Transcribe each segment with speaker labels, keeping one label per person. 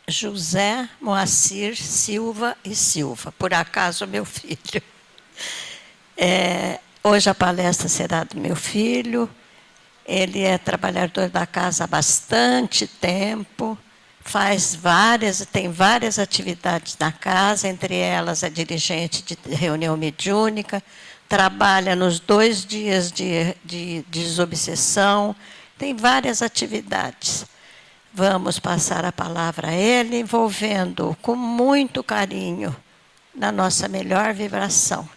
Speaker 1: José Moacir Silva e Silva, por acaso meu filho. Hoje a palestra será do meu filho. Ele é trabalhador da casa há bastante tempo, tem várias atividades na casa, entre elas é dirigente de reunião mediúnica, trabalha nos 2 dias de desobsessão, tem várias atividades. Vamos passar a palavra a ele, envolvendo-o com muito carinho na nossa melhor vibração.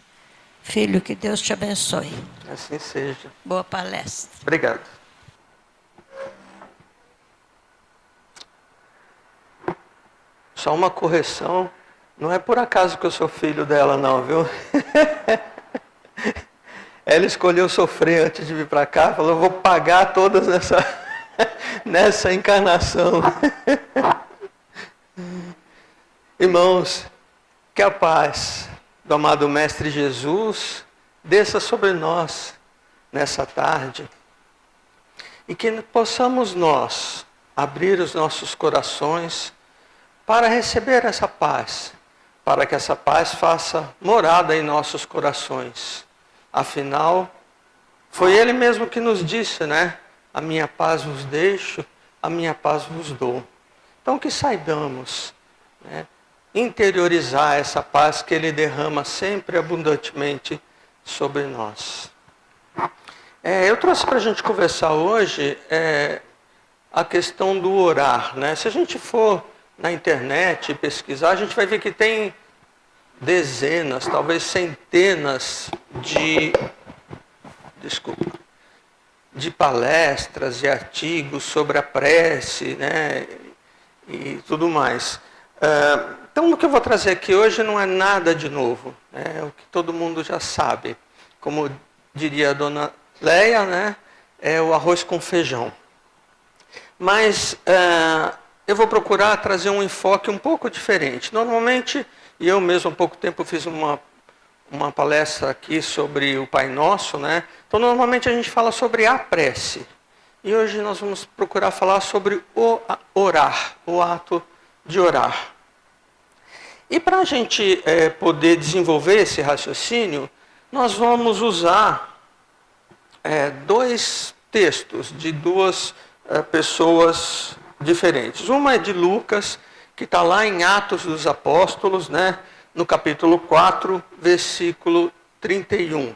Speaker 1: Filho, que Deus te abençoe.
Speaker 2: Assim seja.
Speaker 1: Boa palestra.
Speaker 2: Obrigado. Só uma correção. Não é por acaso que eu sou filho dela, não, viu? Ela escolheu sofrer antes de vir para cá. Falou, vou pagar todas nessa encarnação. Irmãos, que a paz do amado Mestre Jesus desça sobre nós nessa tarde e que possamos nós abrir os nossos corações para receber essa paz, para que essa paz faça morada em nossos corações. Afinal, foi Ele mesmo que nos disse, né? A minha paz vos deixo, a minha paz vos dou. Então que saibamos, né, interiorizar essa paz que Ele derrama sempre abundantemente sobre nós. Eu trouxe para a gente conversar hoje a questão do orar, né? Se a gente for na internet pesquisar, a gente vai ver que tem dezenas, talvez centenas de palestras e artigos sobre a prece, né? E tudo mais. Então, o que eu vou trazer aqui hoje não é nada de novo, é o que todo mundo já sabe. Como diria a dona Leia, né? É o arroz com feijão. Mas eu vou procurar trazer um enfoque um pouco diferente. Normalmente, e eu mesmo há pouco tempo fiz uma palestra aqui sobre o Pai Nosso, né? Então, normalmente a gente fala sobre a prece. E hoje nós vamos procurar falar sobre o orar, o ato de orar. E para a gente poder desenvolver esse raciocínio, nós vamos usar 2 textos de 2 pessoas diferentes. Uma é de Lucas, que está lá em Atos dos Apóstolos, né, no capítulo 4, versículo 31.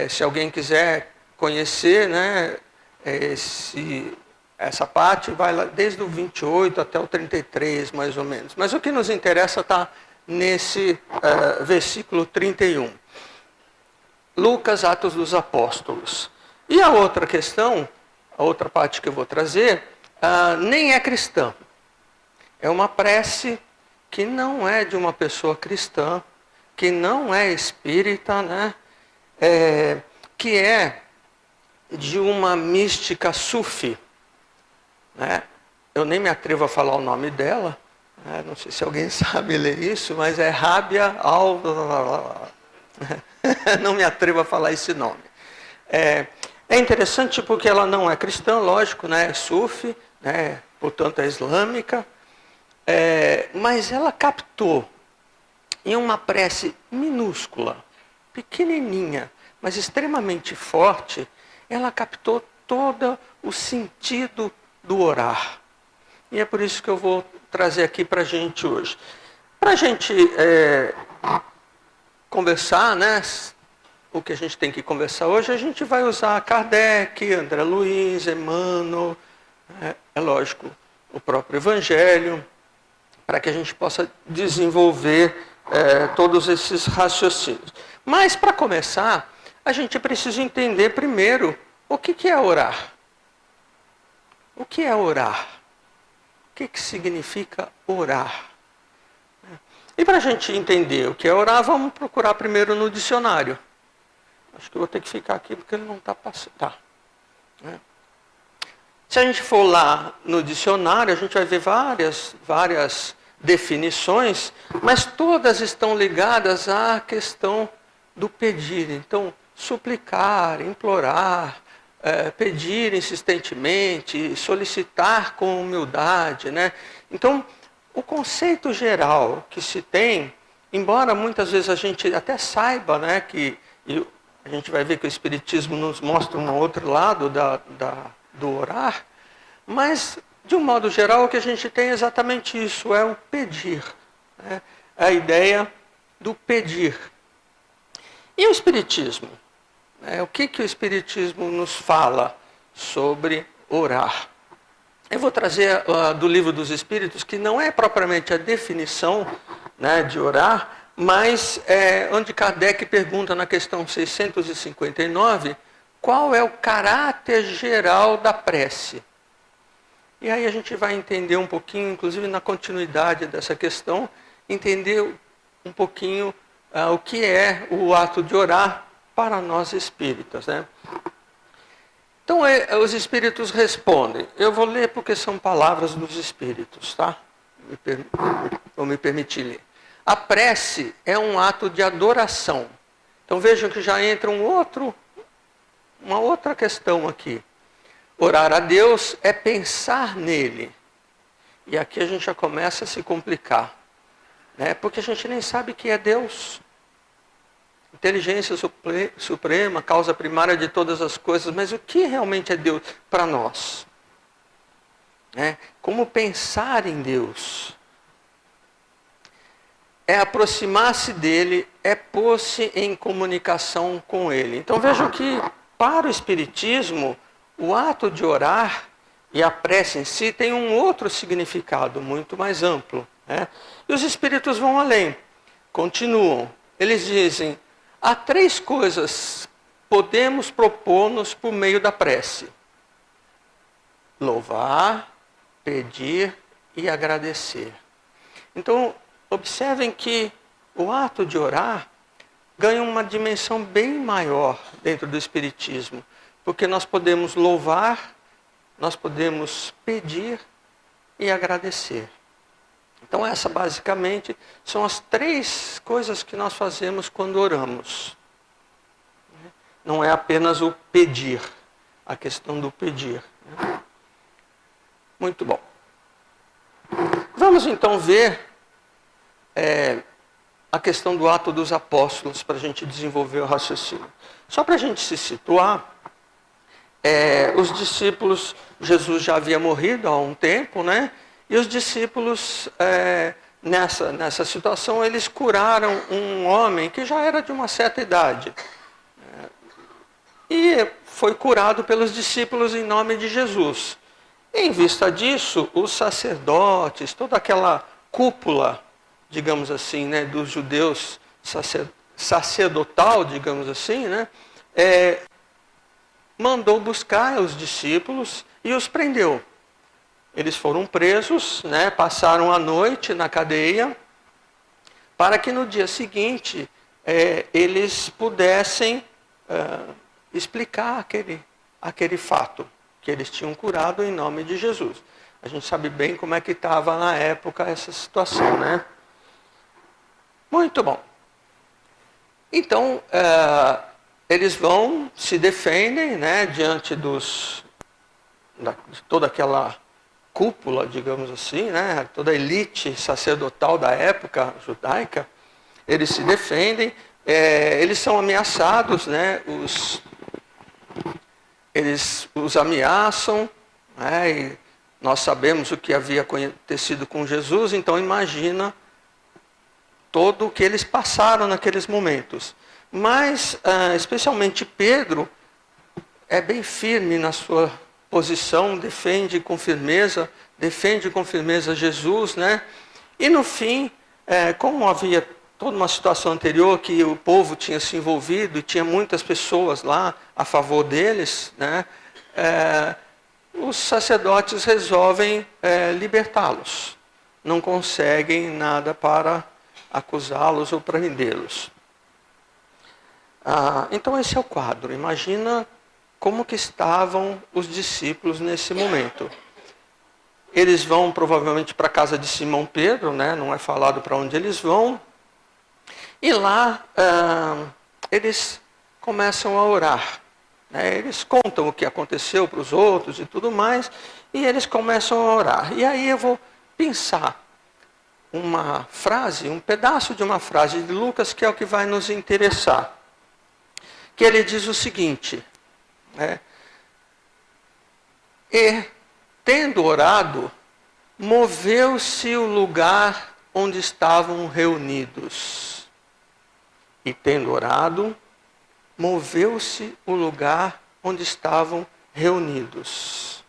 Speaker 2: Se alguém quiser conhecer, né, essa parte, vai lá desde o 28 até o 33, mais ou menos. Mas o que nos interessa está nesse versículo 31. Lucas, Atos dos Apóstolos. E a outra questão, a outra parte que eu vou trazer, nem é cristã. É uma prece que não é de uma pessoa cristã, que não é espírita, né? Que é de uma mística sufi. Né? Eu nem me atrevo a falar o nome dela, né? Não sei se alguém sabe ler isso, mas é Rábia Al... Não me atrevo a falar esse nome. É interessante porque ela não é cristã, lógico, né? É sufi, né? Portanto é islâmica, mas ela captou em uma prece minúscula, pequenininha, mas extremamente forte, ela captou todo o sentido do orar. E é por isso que eu vou trazer aqui para a gente hoje. Para a gente conversar, né? O que a gente tem que conversar hoje, a gente vai usar Kardec, André Luiz, Emmanuel, é lógico, o próprio Evangelho, para que a gente possa desenvolver todos esses raciocínios. Mas, para começar, a gente precisa entender primeiro o que é orar. O que é orar? O que significa orar? E para a gente entender o que é orar, vamos procurar primeiro no dicionário. Acho que eu vou ter que ficar aqui porque ele não está passando. Tá. Se a gente for lá no dicionário, a gente vai ver várias definições, mas todas estão ligadas à questão do pedir. Então, suplicar, implorar, pedir insistentemente, solicitar com humildade, né? Então, o conceito geral que se tem, embora muitas vezes a gente até saiba, né, que a gente vai ver que o Espiritismo nos mostra um outro lado do orar, mas, de um modo geral, o que a gente tem é exatamente isso, é o pedir, né? A ideia do pedir. E o Espiritismo? O que o Espiritismo nos fala sobre orar? Eu vou trazer do Livro dos Espíritos, que não é propriamente a definição, né, de orar, mas onde Kardec pergunta na questão 659, qual é o caráter geral da prece? E aí a gente vai entender um pouquinho, inclusive na continuidade dessa questão, entender um pouquinho o que é o ato de orar para nós espíritas, né? Então, os espíritos respondem. Eu vou ler porque são palavras dos espíritos, tá? Vou me permitir ler. A prece é um ato de adoração. Então, vejam que já entra uma outra questão aqui. Orar a Deus é pensar nele. E aqui a gente já começa a se complicar, né? Porque a gente nem sabe que é Deus. Inteligência suprema, causa primária de todas as coisas, mas o que realmente é Deus para nós? Como pensar em Deus? É aproximar-se dele, é pôr-se em comunicação com ele. Então vejam que, para o Espiritismo, o ato de orar e a prece em si tem um outro significado muito mais amplo, né? E os Espíritos vão além, continuam. Eles dizem: há 3 coisas podemos propor-nos por meio da prece: louvar, pedir e agradecer. Então, observem que o ato de orar ganha uma dimensão bem maior dentro do Espiritismo, porque nós podemos louvar, nós podemos pedir e agradecer. Então, essa basicamente são as 3 coisas que nós fazemos quando oramos. Não é apenas o pedir, a questão do pedir. Muito bom. Vamos então ver a questão do ato dos apóstolos, para a gente desenvolver o raciocínio. Só para a gente se situar, os discípulos, Jesus já havia morrido há um tempo, né? E os discípulos, nessa situação, eles curaram um homem que já era de uma certa idade. E foi curado pelos discípulos em nome de Jesus. Em vista disso, os sacerdotes, toda aquela cúpula, digamos assim, né, dos judeus sacerdotal, digamos assim, né, mandou buscar os discípulos e os prendeu. Eles foram presos, né, passaram a noite na cadeia, para que no dia seguinte eles pudessem explicar aquele fato que eles tinham curado em nome de Jesus. A gente sabe bem como é que estava na época essa situação, né? Muito bom. Então, eles vão, se defendem, né, diante de toda aquela cúpula, digamos assim, né, toda a elite sacerdotal da época judaica. Eles se defendem, eles são ameaçados, né, eles os ameaçam, né, e nós sabemos o que havia acontecido com Jesus, então imagina todo o que eles passaram naqueles momentos. Mas, especialmente Pedro, é bem firme na sua posição, defende com firmeza Jesus, né? E no fim, como havia toda uma situação anterior que o povo tinha se envolvido e tinha muitas pessoas lá a favor deles, né? Os sacerdotes resolvem libertá-los. Não conseguem nada para acusá-los ou prendê-los. Então esse é o quadro. Imagina como que estavam os discípulos nesse momento. Eles vão provavelmente para a casa de Simão Pedro, né? Não é falado para onde eles vão. E lá eles começam a orar. Eles contam o que aconteceu para os outros e tudo mais, e eles começam a orar. E aí eu vou pensar uma frase, um pedaço de uma frase de Lucas, que é o que vai nos interessar. Que ele diz o seguinte, e, tendo orado, moveu-se o lugar onde estavam reunidos. E tendo orado, moveu-se o lugar onde estavam reunidos.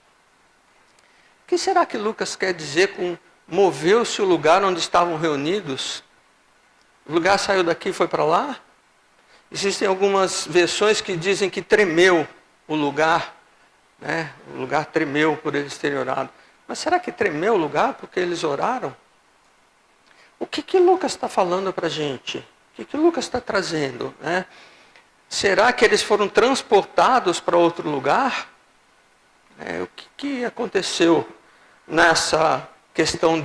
Speaker 2: O que será que Lucas quer dizer com moveu-se o lugar onde estavam reunidos? O lugar saiu daqui e foi para lá? Existem algumas versões que dizem que tremeu o lugar, o lugar tremeu por eles terem orado. Mas será que tremeu o lugar porque eles oraram? O que Lucas está falando para a gente? O que Lucas está trazendo? Será que eles foram transportados para outro lugar? O que aconteceu nessa questão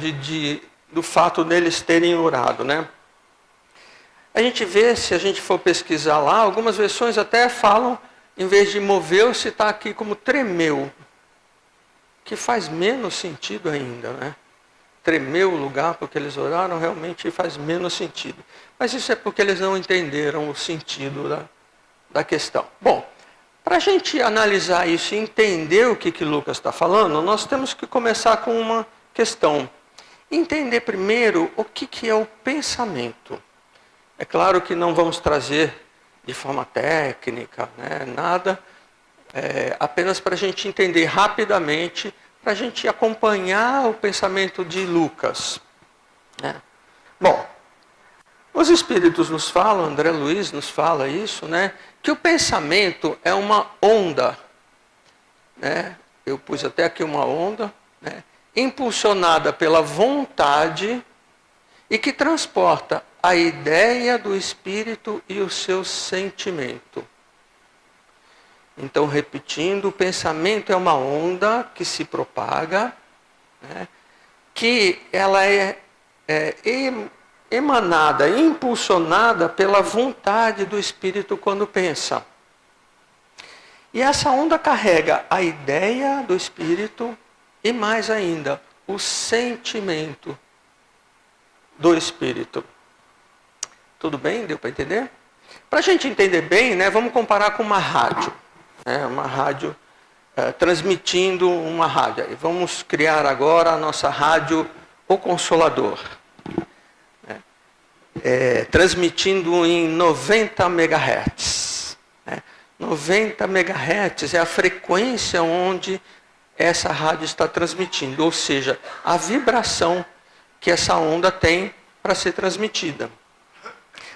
Speaker 2: do fato deles terem orado, A gente vê, se a gente for pesquisar lá, algumas versões até falam, em vez de moveu-se, está aqui como tremeu. Que faz menos sentido ainda, Tremeu o lugar porque eles oraram, realmente faz menos sentido. Mas isso é porque eles não entenderam o sentido da questão. Bom, para a gente analisar isso e entender o que Lucas está falando, nós temos que começar com uma questão. Entender primeiro o que é o pensamento. É claro que não vamos trazer de forma técnica, nada, apenas para a gente entender rapidamente, para a gente acompanhar o pensamento de Lucas. Bom, os Espíritos nos falam, André Luiz nos fala isso, que o pensamento é uma onda. Eu pus até aqui uma onda, impulsionada pela vontade e que transporta a ideia do espírito e o seu sentimento. Então, repetindo, o pensamento é uma onda que se propaga, que ela é emanada, impulsionada pela vontade do espírito quando pensa. E essa onda carrega a ideia do espírito e, mais ainda, o sentimento do espírito. Tudo bem? Deu para entender? Para a gente entender bem, vamos comparar com uma rádio. Uma rádio transmitindo uma rádio. Vamos criar agora a nossa rádio O Consolador. Transmitindo em 90 MHz. 90 MHz é a frequência onde essa rádio está transmitindo, ou seja, a vibração que essa onda tem para ser transmitida.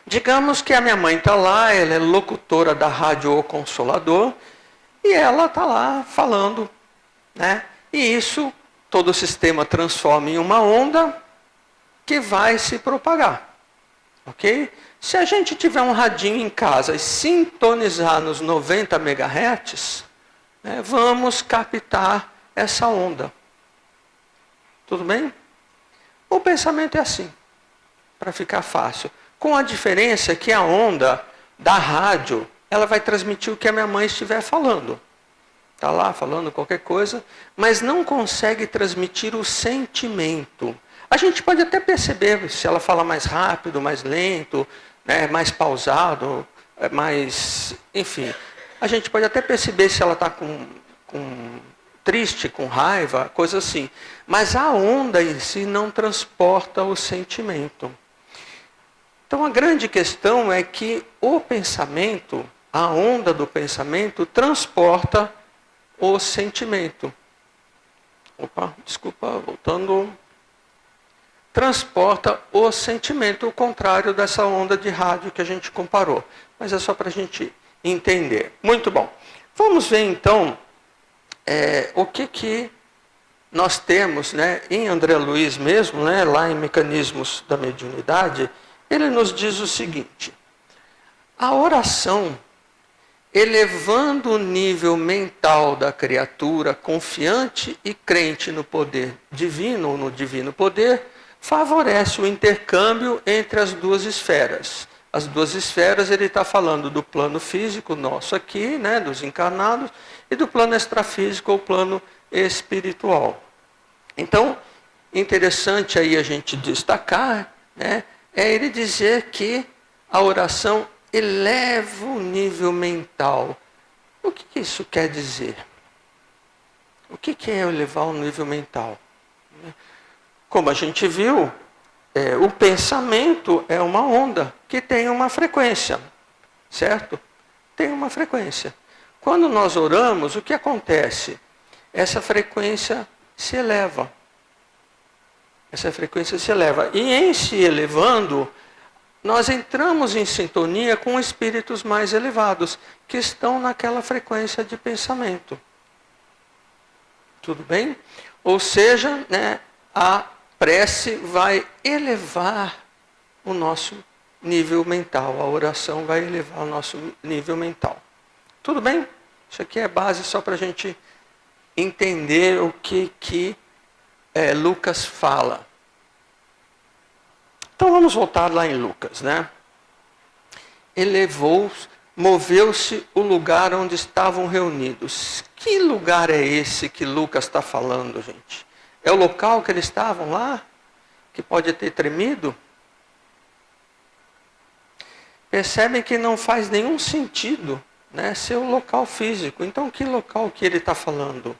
Speaker 2: Digamos que a minha mãe está lá, ela é locutora da rádio O Consolador, e ela está lá falando, E isso, todo o sistema transforma em uma onda que vai se propagar, ok? Se a gente tiver um radinho em casa e sintonizar nos 90 MHz, vamos captar essa onda. Tudo bem? O pensamento é assim, para ficar fácil. Com a diferença que a onda da rádio, ela vai transmitir o que a minha mãe estiver falando. Está lá falando qualquer coisa, mas não consegue transmitir o sentimento. A gente pode até perceber se ela fala mais rápido, mais lento, mais pausado, enfim. A gente pode até perceber se ela está com triste, com raiva, coisa assim. Mas a onda em si não transporta o sentimento. Então a grande questão é que o pensamento, a onda do pensamento, transporta o sentimento. Voltando. Transporta o sentimento, o contrário dessa onda de rádio que a gente comparou. Mas é só para a gente entender. Muito bom. Vamos ver então o que nós temos em André Luiz mesmo, lá em Mecanismos da Mediunidade. Ele nos diz o seguinte: a oração, elevando o nível mental da criatura, confiante e crente no poder divino ou no divino poder, favorece o intercâmbio entre as duas esferas, as duas esferas, ele está falando do plano físico nosso aqui, né, dos encarnados, e do plano extrafísico, ou plano espiritual. Então, interessante aí a gente destacar, né, é ele dizer que a oração eleva o nível mental. O que isso quer dizer? O que é elevar o nível mental? Como a gente viu, o pensamento é uma onda que tem uma frequência, certo? Tem uma frequência. Quando nós oramos, o que acontece? Essa frequência se eleva. Essa frequência se eleva. E em se elevando, nós entramos em sintonia com espíritos mais elevados, que estão naquela frequência de pensamento. Tudo bem? Ou seja, né, a prece vai elevar o nosso nível mental. A oração vai elevar o nosso nível mental. Tudo bem? Isso aqui é base só para a gente entender o que Lucas fala. Então vamos voltar lá em Lucas, né? Moveu-se o lugar onde estavam reunidos. Que lugar é esse que Lucas está falando, gente? É o local que eles estavam lá? Que pode ter tremido? Percebem que não faz nenhum sentido, né, ser o local físico. Então, que local que ele está falando?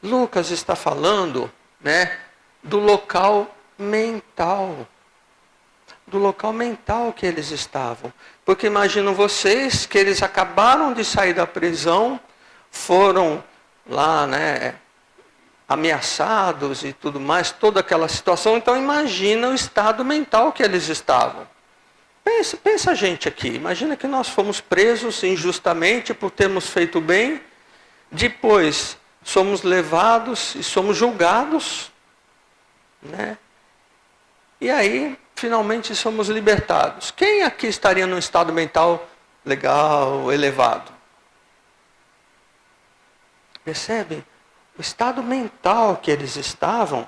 Speaker 2: Lucas está falando, né, do local mental. Do local mental que eles estavam. Porque imaginam vocês que eles acabaram de sair da prisão, foram lá, né, ameaçados e tudo mais, toda aquela situação. Então imagina o estado mental que eles estavam. Pensa a gente aqui, imagina que nós fomos presos injustamente por termos feito bem, depois somos levados e somos julgados, né? E aí, finalmente somos libertados. Quem aqui estaria num estado mental legal, elevado? Percebe? O estado mental que eles estavam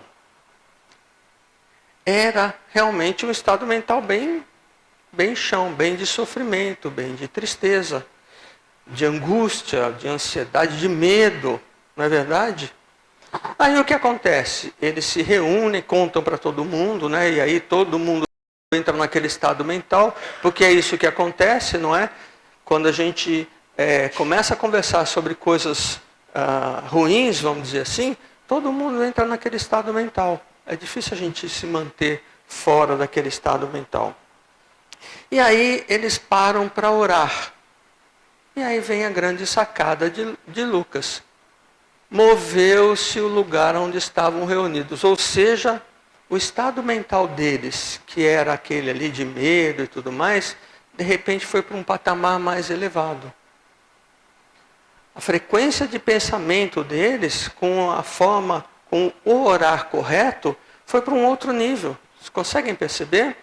Speaker 2: era realmente um estado mental bem chão, bem de sofrimento, bem de tristeza, de angústia, de ansiedade, de medo, não é verdade? Aí o que acontece? Eles se reúnem, contam para todo mundo, né? E aí todo mundo entra naquele estado mental, porque é isso que acontece, não é? Quando a gente começa a conversar sobre coisas ruins, vamos dizer assim, todo mundo entra naquele estado mental. É difícil a gente se manter fora daquele estado mental. E aí eles param para orar. E aí vem a grande sacada de Lucas. Moveu-se o lugar onde estavam reunidos. Ou seja, o estado mental deles, que era aquele ali de medo e tudo mais, de repente foi para um patamar mais elevado. A frequência de pensamento deles, com o orar correto, foi para um outro nível. Vocês conseguem perceber?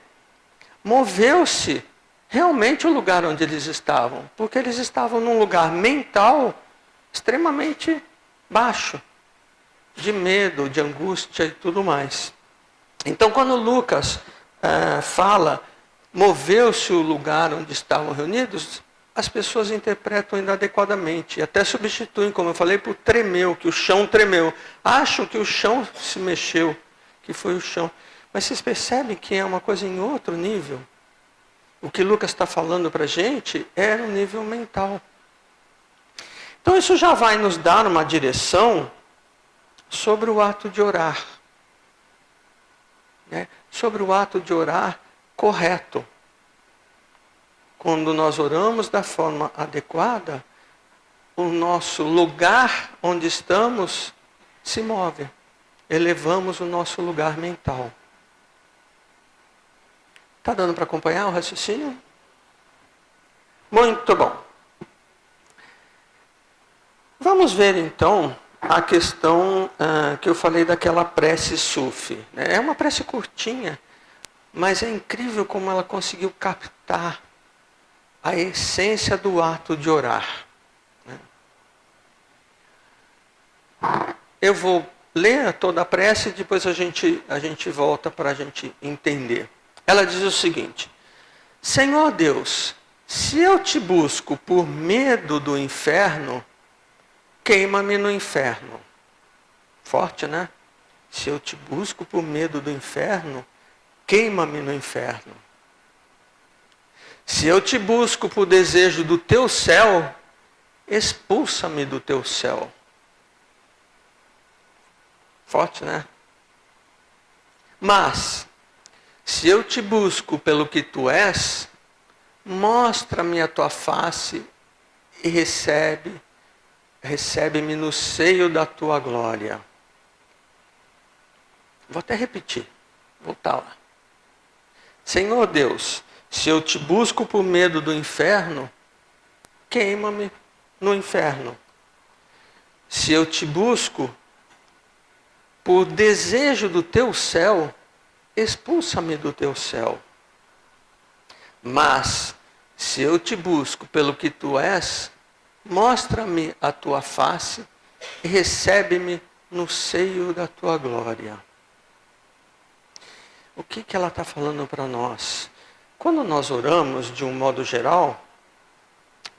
Speaker 2: Moveu-se realmente o lugar onde eles estavam, porque eles estavam num lugar mental extremamente baixo, de medo, de angústia e tudo mais. Então, quando Lucas fala, moveu-se o lugar onde estavam reunidos, as pessoas interpretam inadequadamente, até substituem, como eu falei, por tremeu, que o chão tremeu. Acham que o chão se mexeu, que foi o chão. Mas vocês percebem que é uma coisa em outro nível? O que Lucas está falando para a gente é no nível mental. Então isso já vai nos dar uma direção sobre o ato de orar. Né? Sobre o ato de orar correto. Quando nós oramos da forma adequada, o nosso lugar onde estamos se move. Elevamos o nosso lugar mental. Está dando para acompanhar o raciocínio? Muito bom. Vamos ver então a questão que eu falei daquela prece sufi. É uma prece curtinha, mas é incrível como ela conseguiu captar a essência do ato de orar. Eu vou ler toda a prece e depois a gente volta para a gente entender. Ela diz o seguinte: Senhor Deus, se eu te busco por medo do inferno, queima-me no inferno. Forte, né? Se eu te busco por medo do inferno, queima-me no inferno. Se eu te busco por desejo do teu céu, expulsa-me do teu céu. Forte, né? Mas, se eu te busco pelo que tu és, mostra-me a tua face e recebe-me no seio da tua glória. Vou até repetir, voltar lá. Senhor Deus, se eu te busco por medo do inferno, queima-me no inferno. Se eu te busco por desejo do teu céu, expulsa-me do teu céu. Mas, se eu te busco pelo que tu és, mostra-me a tua face e recebe-me no seio da tua glória. O que ela está falando para nós? Quando nós oramos, de um modo geral,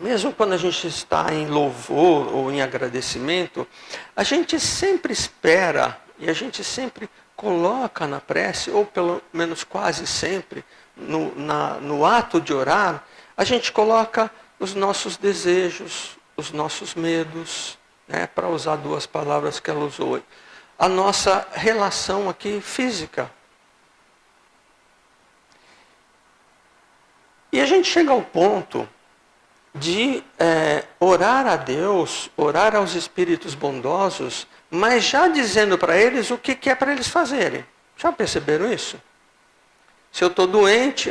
Speaker 2: mesmo quando a gente está em louvor ou em agradecimento, a gente sempre espera e a gente sempre coloca na prece, ou pelo menos quase sempre, no ato de orar, a gente coloca os nossos desejos, os nossos medos, né, para usar duas palavras que ela usou, a nossa relação aqui física. E a gente chega ao ponto de orar a Deus, orar aos espíritos bondosos, mas já dizendo para eles o que é para eles fazerem. Já perceberam isso? Se eu estou doente,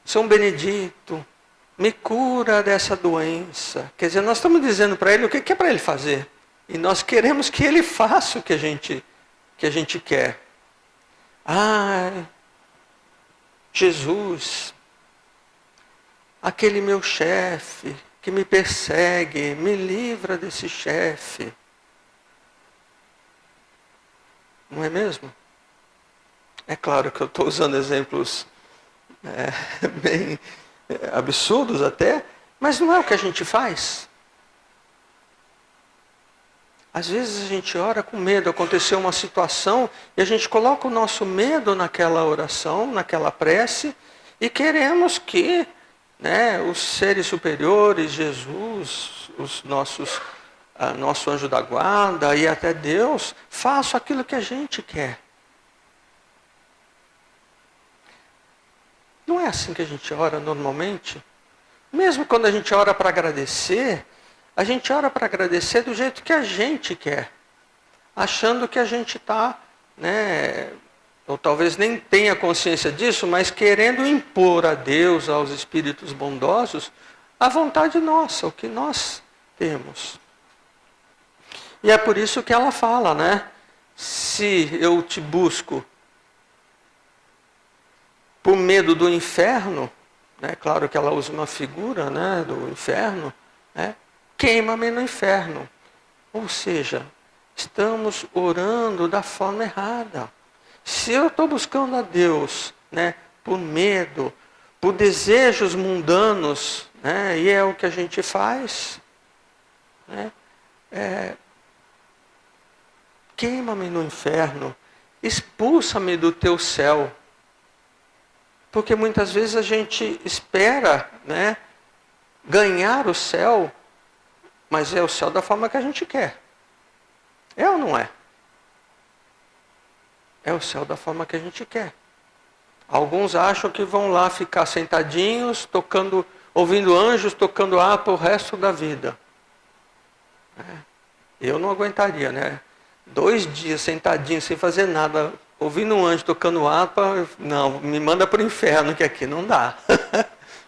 Speaker 2: São Benedito, me cura dessa doença. Quer dizer, nós estamos dizendo para ele o que é para ele fazer. E nós queremos que ele faça o que a gente quer. Jesus, aquele meu chefe que me persegue, me livra desse chefe. Não é mesmo? É claro que eu estou usando exemplos bem absurdos até, mas não é o que a gente faz. Às vezes a gente ora com medo, aconteceu uma situação e a gente coloca o nosso medo naquela oração, naquela prece, e queremos que os seres superiores, Jesus, nosso anjo da guarda e até Deus, façam aquilo que a gente quer. Não é assim que a gente ora normalmente? Mesmo quando a gente ora para agradecer, a gente ora para agradecer do jeito que a gente quer, achando que a gente está, ou talvez nem tenha consciência disso, mas querendo impor a Deus, aos espíritos bondosos, a vontade nossa, o que nós temos. E é por isso que ela fala, se eu te busco por medo do inferno, claro que ela usa uma figura do inferno, queima-me no inferno. Ou seja, estamos orando da forma errada. Se eu estou buscando a Deus, por medo, por desejos mundanos, e é o que a gente faz, queima-me no inferno, expulsa-me do teu céu. Porque muitas vezes a gente espera, ganhar o céu, mas é o céu da forma que a gente quer. É ou não é? É o céu da forma que a gente quer. Alguns acham que vão lá ficar sentadinhos, ouvindo anjos, tocando harpa o resto da vida. Eu não aguentaria, 2 dias sentadinho, sem fazer nada, ouvindo um anjo tocando harpa, não, me manda para o inferno, que aqui não dá.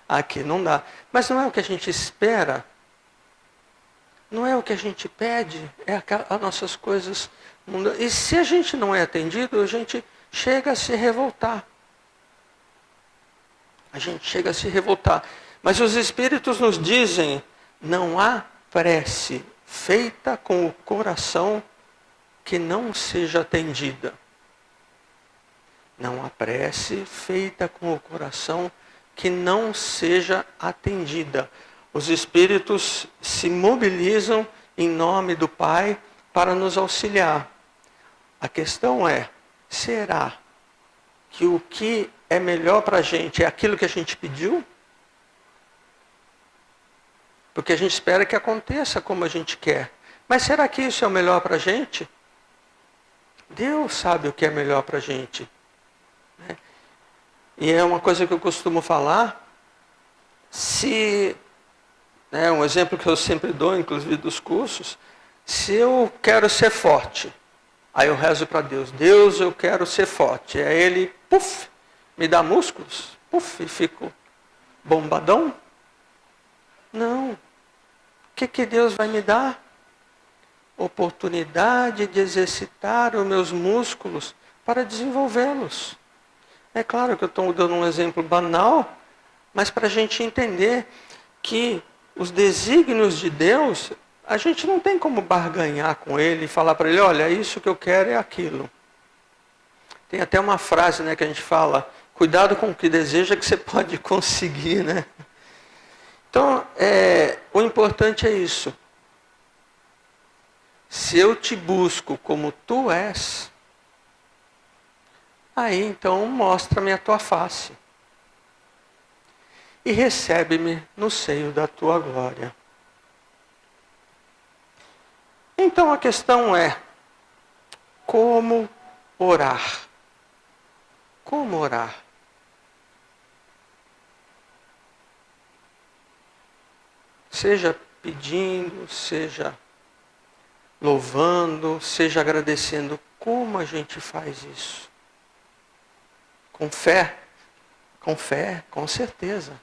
Speaker 2: Aqui não dá. Mas não é o que a gente espera. Não é o que a gente pede, é as nossas coisas mundanas. E se a gente não é atendido, a gente chega a se revoltar. A gente chega a se revoltar. Mas os Espíritos nos dizem, não há prece feita com o coração que não seja atendida. Não há prece feita com o coração que não seja atendida. Os Espíritos se mobilizam em nome do Pai para nos auxiliar. A questão é, será que o que é melhor para a gente é aquilo que a gente pediu? Porque a gente espera que aconteça como a gente quer. Mas será que isso é o melhor para a gente? Deus sabe o que é melhor para a gente. Né? E é uma coisa que eu costumo falar. Um exemplo que eu sempre dou, inclusive dos cursos. Se eu quero ser forte, aí eu rezo para Deus. Deus, eu quero ser forte. Aí Ele, puf, me dá músculos. Puf, e fico bombadão. Não. O que Deus vai me dar? Oportunidade de exercitar os meus músculos para desenvolvê-los. É claro que eu estou dando um exemplo banal, mas para a gente entender que os desígnios de Deus, a gente não tem como barganhar com Ele e falar para Ele, olha, isso que eu quero é aquilo. Tem até uma frase, né, que a gente fala, cuidado com o que deseja que você pode conseguir, né? Então, o importante é isso. Se eu te busco como tu és, aí então mostra-me a tua face. E recebe-me no seio da tua glória. Então a questão é, como orar? Como orar? Seja pedindo, seja louvando, seja agradecendo. Como a gente faz isso? Com fé? Com fé, com certeza.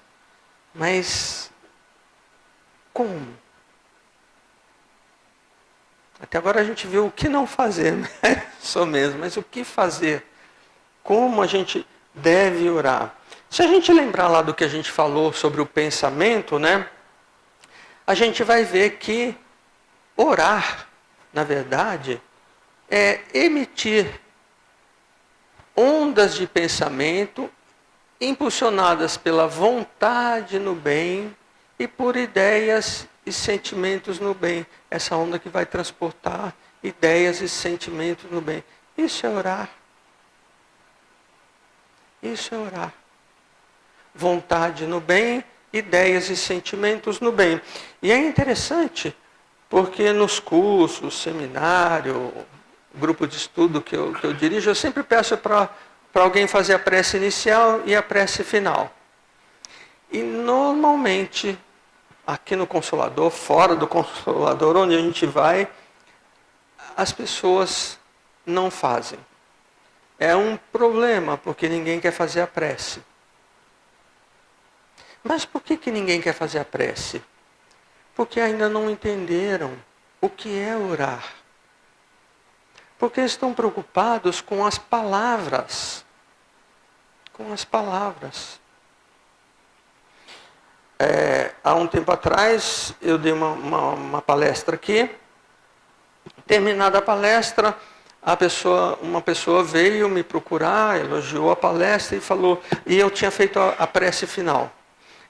Speaker 2: Mas como? Até agora a gente viu o que não fazer, né? Só mesmo, mas o que fazer? Como a gente deve orar? Se a gente lembrar lá do que a gente falou sobre o pensamento, né? A gente vai ver que orar, na verdade, é emitir ondas de pensamento impulsionadas pela vontade no bem e por ideias e sentimentos no bem. Essa onda que vai transportar ideias e sentimentos no bem. Isso é orar. Isso é orar. Vontade no bem, ideias e sentimentos no bem. E é interessante, porque nos cursos, seminário, grupo de estudo que eu dirijo, eu sempre peço para alguém fazer a prece inicial e a prece final. E normalmente, aqui no Consolador, fora do Consolador, onde a gente vai, as pessoas não fazem. É um problema, porque ninguém quer fazer a prece. Mas por que ninguém quer fazer a prece? Porque ainda não entenderam o que é orar. Porque estão preocupados com as palavras. Com as palavras. Há um tempo atrás, eu dei uma palestra aqui. Terminada a palestra, uma pessoa veio me procurar, elogiou a palestra e falou, e eu tinha feito a prece final.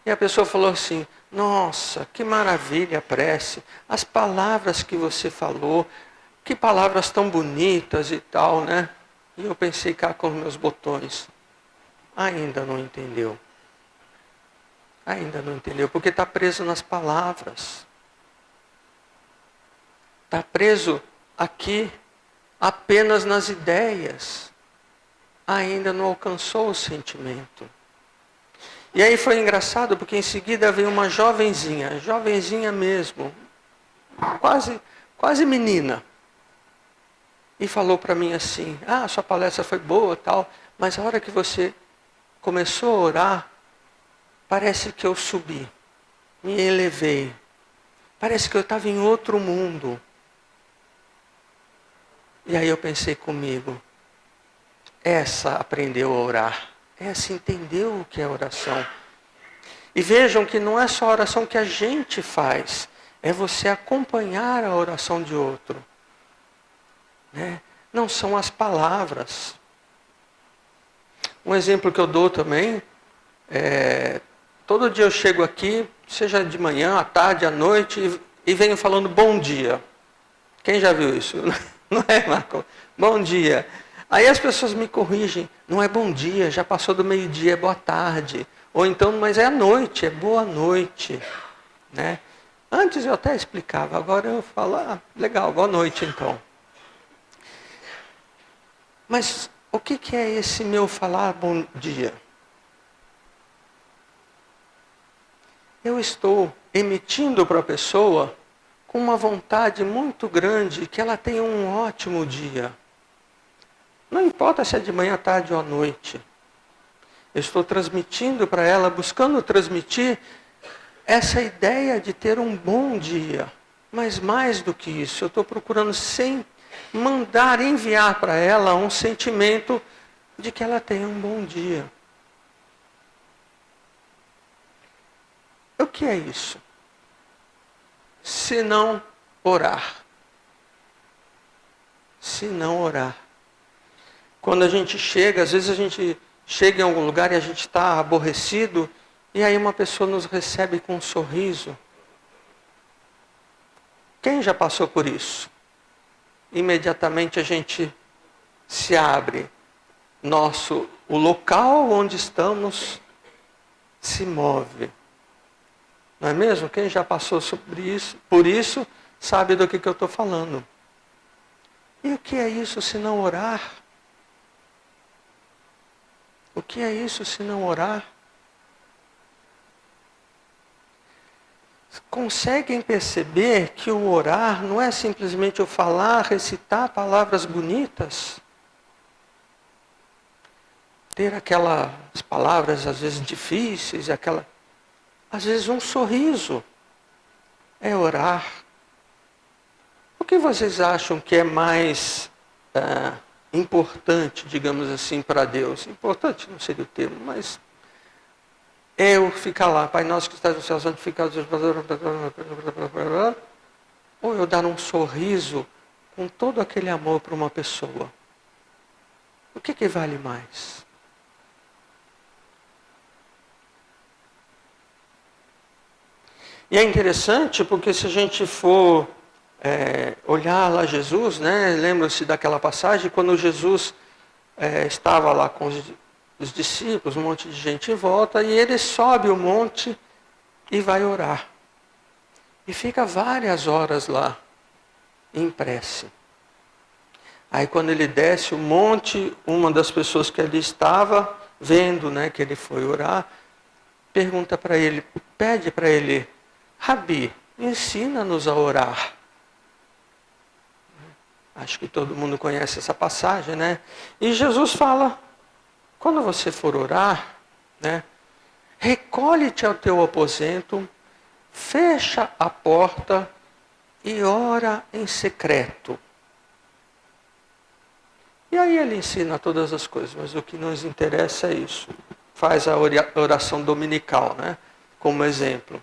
Speaker 2: E a pessoa falou assim, nossa, que maravilha a prece, as palavras que você falou, que palavras tão bonitas e tal, né? E eu pensei cá com os meus botões. Ainda não entendeu. Ainda não entendeu, porque está preso nas palavras. Está preso aqui apenas nas ideias. Ainda não alcançou o sentimento. E aí foi engraçado, porque em seguida veio uma jovenzinha mesmo, quase menina. E falou para mim assim, sua palestra foi boa tal, mas a hora que você começou a orar, parece que eu subi, me elevei. Parece que eu estava em outro mundo. E aí eu pensei comigo, essa aprendeu a orar. Essa entendeu o que é oração. E vejam que não é só a oração que a gente faz, é você acompanhar a oração de outro. Né? Não são as palavras. Um exemplo que eu dou também, todo dia eu chego aqui, seja de manhã, à tarde, à noite, e venho falando bom dia. Quem já viu isso? Não é, Marco? Bom dia. Aí as pessoas me corrigem, não é bom dia, já passou do meio-dia, é boa tarde. Ou então, mas é à noite, é boa noite. Né? Antes eu até explicava, agora eu falo, legal, boa noite então. Mas o que é esse meu falar bom dia? Eu estou emitindo para a pessoa com uma vontade muito grande que ela tenha um ótimo dia. Não importa se é de manhã, tarde ou à noite. Eu estou transmitindo para ela, buscando transmitir essa ideia de ter um bom dia. Mas mais do que isso, eu estou procurando enviar para ela um sentimento de que ela tenha um bom dia. O que é isso? Se não orar. Se não orar. Quando a gente chega, às vezes a gente chega em algum lugar e a gente está aborrecido, e aí uma pessoa nos recebe com um sorriso. Quem já passou por isso? Imediatamente a gente se abre. O local onde estamos se move. Não é mesmo? Quem já passou por isso, sabe do que eu estou falando. E o que é isso se não orar? O que é isso se não orar? Conseguem perceber que o orar não é simplesmente eu falar, recitar palavras bonitas? Ter aquelas palavras às vezes difíceis, às vezes um sorriso é orar. O que vocês acham que é mais importante, digamos assim, para Deus? Importante não seria o termo, mas eu ficar lá, Pai nosso que estás no céu, santificado seja ou eu dar um sorriso com todo aquele amor para uma pessoa? O que vale mais? E é interessante porque se a gente for olhar lá Jesus, né, lembra-se daquela passagem, quando Jesus estava lá com os discípulos, um monte de gente em volta, e ele sobe o monte e vai orar. E fica várias horas lá, em prece. Aí quando ele desce o monte, uma das pessoas que ali estava, vendo, né, que ele foi orar, pergunta para ele, pede para ele, Rabi, ensina-nos a orar. Acho que todo mundo conhece essa passagem, né? E Jesus fala, quando você for orar, né, recolhe-te ao teu aposento, fecha a porta e ora em secreto. E aí ele ensina todas as coisas, mas o que nos interessa é isso. Faz a oração dominical, né, como exemplo.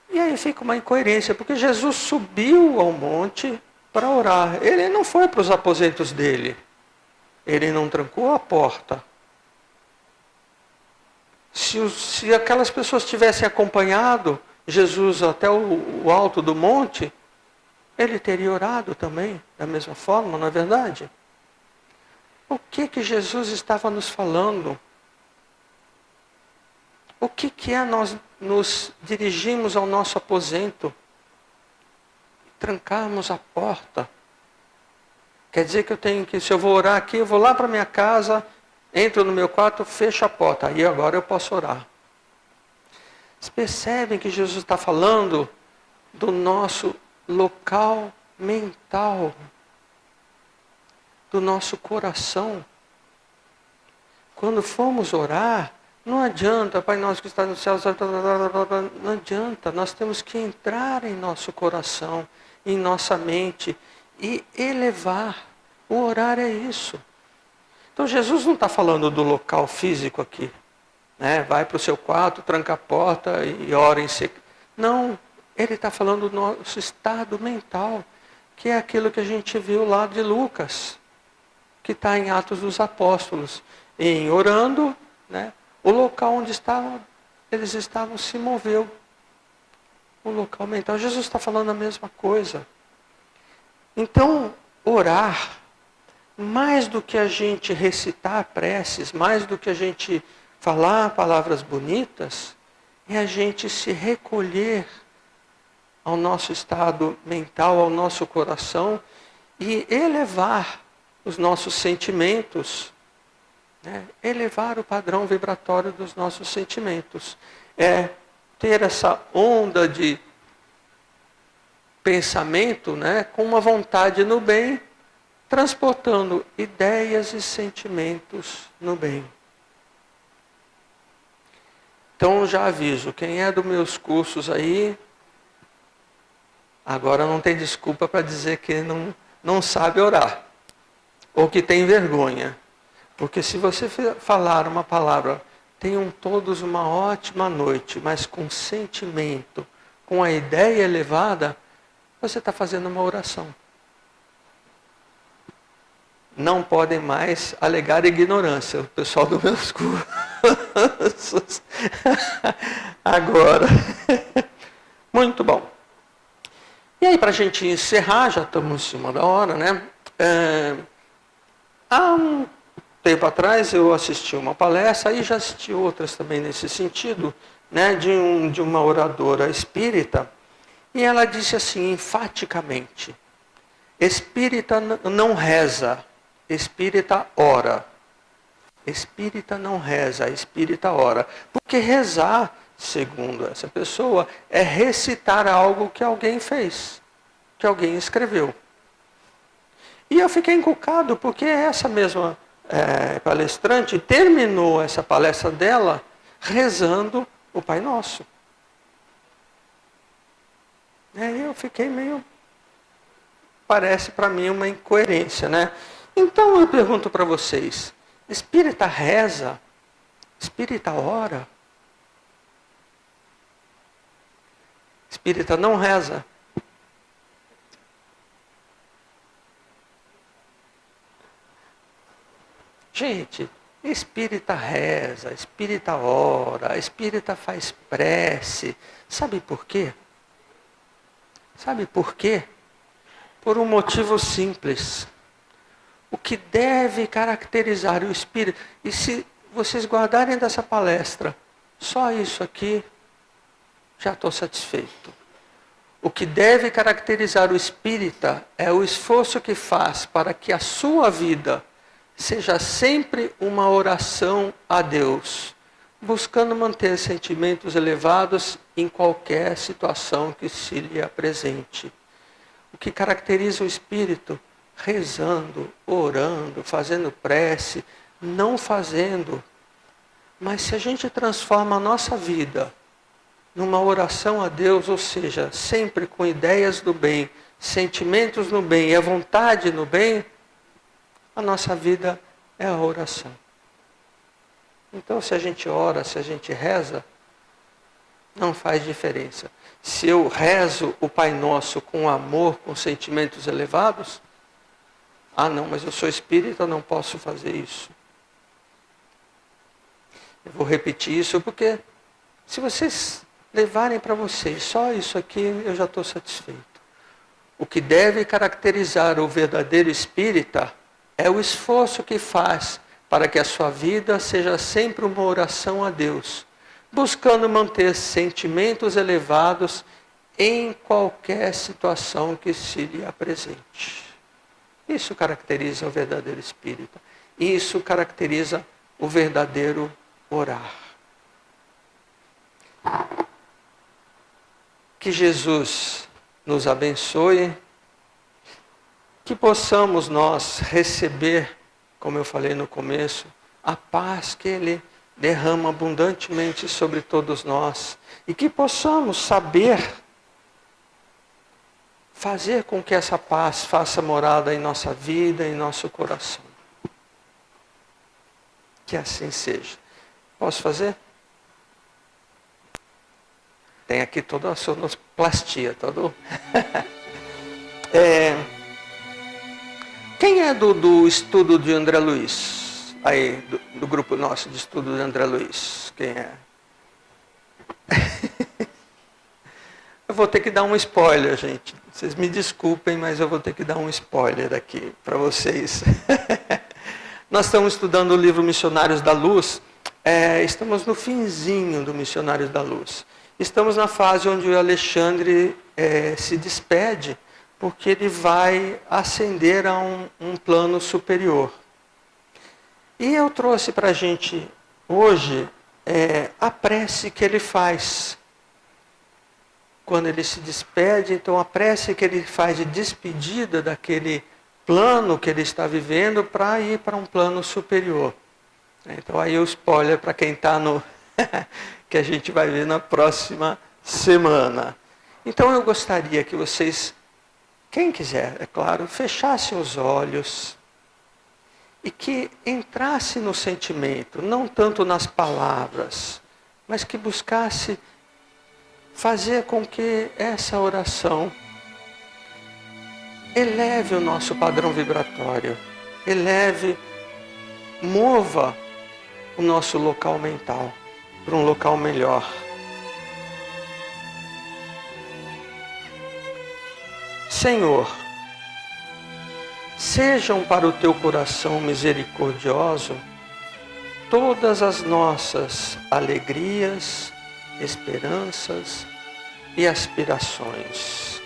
Speaker 2: E aí fica uma incoerência, porque Jesus subiu ao monte para orar. Ele não foi para os aposentos dele. Ele não trancou a porta. Se aquelas pessoas tivessem acompanhado Jesus até o alto do monte, ele teria orado também, da mesma forma, não é verdade? O que Jesus estava nos falando? O que é nós nos dirigirmos ao nosso aposento, trancarmos a porta? Quer dizer que se eu vou orar aqui, eu vou lá para minha casa, entro no meu quarto, fecho a porta, aí agora eu posso orar. Vocês percebem que Jesus está falando do nosso local mental, do nosso coração. Quando formos orar, não adianta, Pai nosso que está no céu, não adianta, nós temos que entrar em nosso coração, em nossa mente e elevar. O orar é isso. Então Jesus não está falando do local físico aqui, né? Vai para o seu quarto, tranca a porta e ora em secreto. Não, ele está falando do nosso estado mental, que é aquilo que a gente viu lá de Lucas, que está em Atos dos Apóstolos. em orando, né, o local onde eles estavam se moveu. O local mental. Jesus está falando a mesma coisa. Então, orar, mais do que a gente recitar preces, mais do que a gente falar palavras bonitas, é a gente se recolher ao nosso estado mental, ao nosso coração e elevar os nossos sentimentos, né? Elevar o padrão vibratório dos nossos sentimentos. É ter essa onda de pensamento, né, com uma vontade no bem, transportando ideias e sentimentos no bem. Então já aviso, quem é dos meus cursos aí, agora não tem desculpa para dizer que não sabe orar, ou que tem vergonha. Porque se você falar uma palavra, tenham todos uma ótima noite, mas com sentimento, com a ideia elevada, você está fazendo uma oração. Não podem mais alegar ignorância, o pessoal dos meus cursos. Agora, muito bom. E aí, para a gente encerrar, já estamos em cima da hora, né? Há um tempo atrás eu assisti uma palestra, e já assisti outras também nesse sentido, né, de uma oradora espírita, e ela disse assim, enfaticamente, espírita não reza, espírita ora. Espírita não reza, espírita ora. Porque rezar, segundo essa pessoa, é recitar algo que alguém fez, que alguém escreveu. E eu fiquei encucado, porque essa mesma palestrante terminou essa palestra dela rezando o Pai Nosso. Eu fiquei meio... Parece para mim uma incoerência, né? Então eu pergunto para vocês, espírita reza? Espírita ora? Espírita não reza? Gente, espírita reza, espírita ora, espírita faz prece. Sabe por quê? Sabe por quê? Por um motivo simples. O que deve caracterizar o espírito, e se vocês guardarem dessa palestra, só isso aqui, já estou satisfeito. O que deve caracterizar o espírita é o esforço que faz para que a sua vida seja sempre uma oração a Deus, buscando manter sentimentos elevados em qualquer situação que se lhe apresente. O que caracteriza o espírito? Rezando, orando, fazendo prece, não fazendo. Mas se a gente transforma a nossa vida numa oração a Deus, ou seja, sempre com ideias do bem, sentimentos no bem e a vontade no bem, a nossa vida é a oração. Então, se a gente ora, se a gente reza, não faz diferença. Se eu rezo o Pai Nosso com amor, com sentimentos elevados, não, mas eu sou espírita, eu não posso fazer isso. Eu vou repetir isso porque, se vocês levarem para vocês só isso aqui, eu já estou satisfeito. O que deve caracterizar o verdadeiro espírita é o esforço que faz para que a sua vida seja sempre uma oração a Deus, buscando manter sentimentos elevados em qualquer situação que se lhe apresente. Isso caracteriza o verdadeiro espírita. Isso caracteriza o verdadeiro orar. Que Jesus nos abençoe, que possamos nós receber, como eu falei no começo, a paz que Ele derrama abundantemente sobre todos nós, e que possamos saber fazer com que essa paz faça morada em nossa vida, em nosso coração. Que assim seja. Posso fazer? Tem aqui toda a sonoplastia, todo. Quem é do estudo de André Luiz? aí do grupo nosso de estudo de André Luiz? Quem é? Eu vou ter que dar um spoiler, gente. Vocês me desculpem, mas eu vou ter que dar um spoiler aqui para vocês. Nós estamos estudando o livro Missionários da Luz. Estamos no finzinho do Missionários da Luz. Estamos na fase onde o Alexandre se despede, porque ele vai ascender a um plano superior. E eu trouxe para a gente hoje a prece que ele faz quando ele se despede. Então, a prece que ele faz de despedida daquele plano que ele está vivendo para ir para um plano superior. Então, aí o spoiler para quem está no... que a gente vai ver na próxima semana. Então, eu gostaria que vocês, quem quiser, é claro, fechassem os olhos e que entrasse no sentimento, não tanto nas palavras, mas que buscasse fazer com que essa oração eleve o nosso padrão vibratório, mova o nosso local mental para um local melhor. Senhor, sejam para o teu coração misericordioso todas as nossas alegrias, esperanças e aspirações.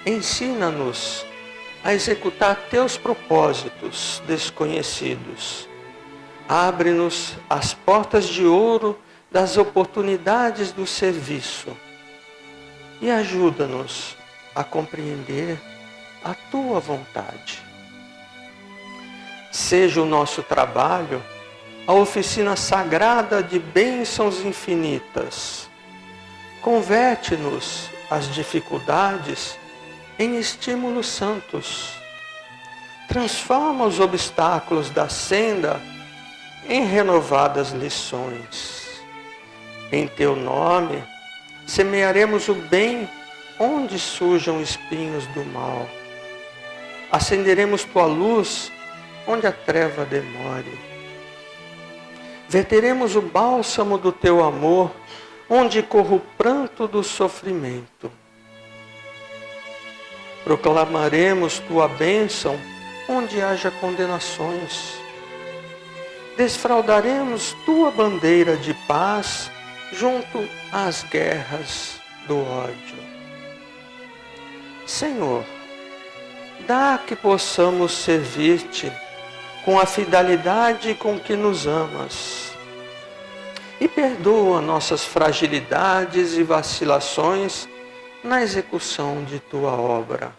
Speaker 2: Ensina-nos a executar teus propósitos desconhecidos. Abre-nos as portas de ouro das oportunidades do serviço e ajuda-nos a compreender a tua vontade. Seja o nosso trabalho a oficina sagrada de bênçãos infinitas. Converte-nos as dificuldades em estímulos santos. Transforma os obstáculos da senda em renovadas lições. Em teu nome, semearemos o bem onde surjam espinhos do mal. Acenderemos tua luz onde a treva demore. Verteremos o bálsamo do teu amor onde corra o pranto do sofrimento. Proclamaremos tua bênção onde haja condenações. Desfraldaremos tua bandeira de paz junto às guerras do ódio. Senhor, dá que possamos servir-te com a fidelidade com que nos amas. E perdoa nossas fragilidades e vacilações na execução de tua obra.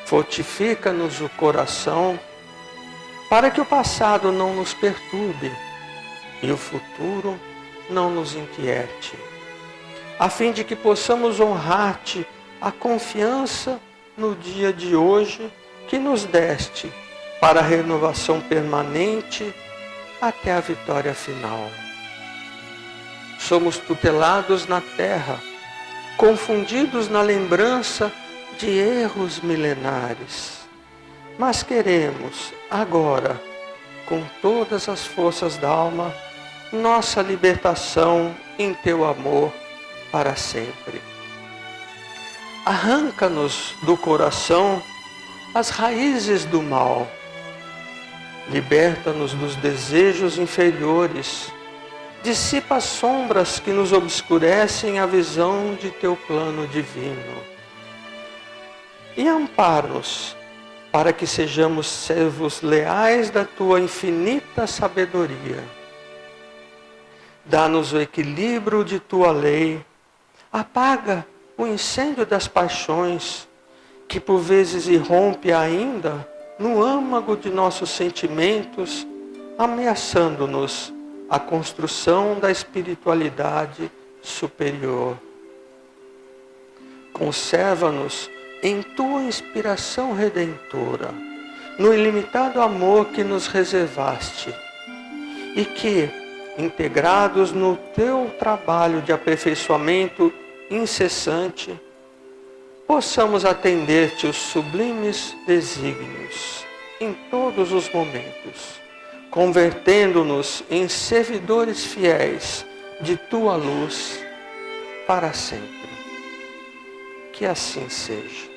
Speaker 2: Fortifica-nos o coração para que o passado não nos perturbe e o futuro não nos inquiete, a fim de que possamos honrar-te a confiança no dia de hoje que nos deste para a renovação permanente até a vitória final. Somos tutelados na terra, confundidos na lembrança de erros milenares, mas queremos agora, com todas as forças da alma, nossa libertação em teu amor para sempre. Arranca-nos do coração as raízes do mal. Liberta-nos dos desejos inferiores. Dissipa as sombras que nos obscurecem a visão de teu plano divino. E ampara-nos para que sejamos servos leais da tua infinita sabedoria. Dá-nos o equilíbrio de tua lei. Apaga o incêndio das paixões, que por vezes irrompe ainda no âmago de nossos sentimentos, ameaçando-nos a construção da espiritualidade superior. Conserva-nos em tua inspiração redentora, no ilimitado amor que nos reservaste, e que, integrados no teu trabalho de aperfeiçoamento possamos atender-te os sublimes desígnios em todos os momentos, convertendo-nos em servidores fiéis de tua luz para sempre. Que assim seja.